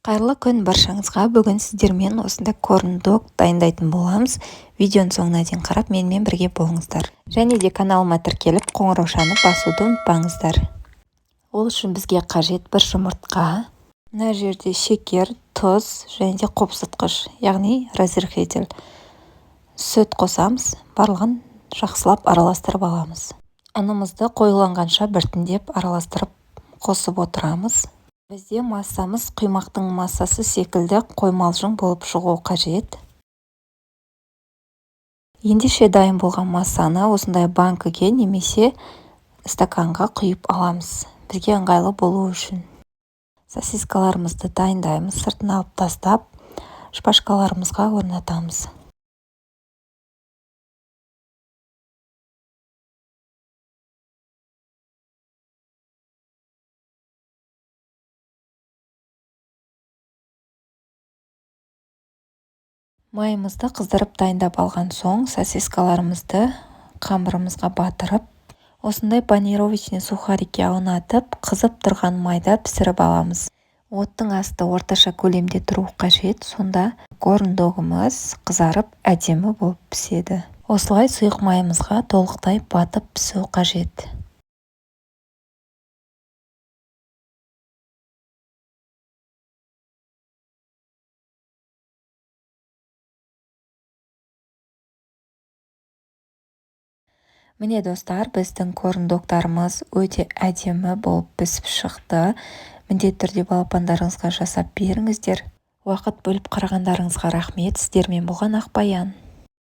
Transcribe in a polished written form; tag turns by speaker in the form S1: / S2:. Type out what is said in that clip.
S1: Қайырлы күн баршаңызға. Бүгін сіздермен осындай корн-дог дайындайтын боламыз. Видеоның соңына дейін қарап менімен бірге болыңыздар. Және де каналыма тіркеліп қоңыраушаны басуды ұмытпаңыздар. Ол үшін бізге қажет бір жұмыртқа. Мына жерде шекер, тұз және де қопсытқыш, яғни разрыхитель. Сүт қосамыз, барлығын жақсылап араластырып аламыз. Ұнымызды қоюланғанша біртіндеп араластырып қосып отырамыз. Бізде массамыз құймақтың массасы секілді қоймалжың болып шығуы қажет. Ендеше дайын болған массаны осындай банкіге немесе стаканға құйып аламыз, бізге ыңғайлы болу үшін. Сосискаларымызды дайындаймыз, сыртын алып тастап, шпажкаларымызға орнатамыз. Майымызды қыздырып дайындап алған соң, сосискаларымызды қамырымызға батырып, осындай панировочный сухарикке аунатып, қызып тұрған майда пісіріп аламыз. Оттың асты орташа көлемде тұру қажет, сонда корн-догымыз қызарып, әдемі болып піседі. Осылай сұйық майымызға толықтай батып пісу қажет. Міне достар, біздің корн-догтарымыз өте әдемі болып пісіп шықты. Міндетті түрде балапандарыңызға жасап беріңіздер. Уақыт бөліп қарағандарыңызға рахмет. Сіздермен болған Ақбаян.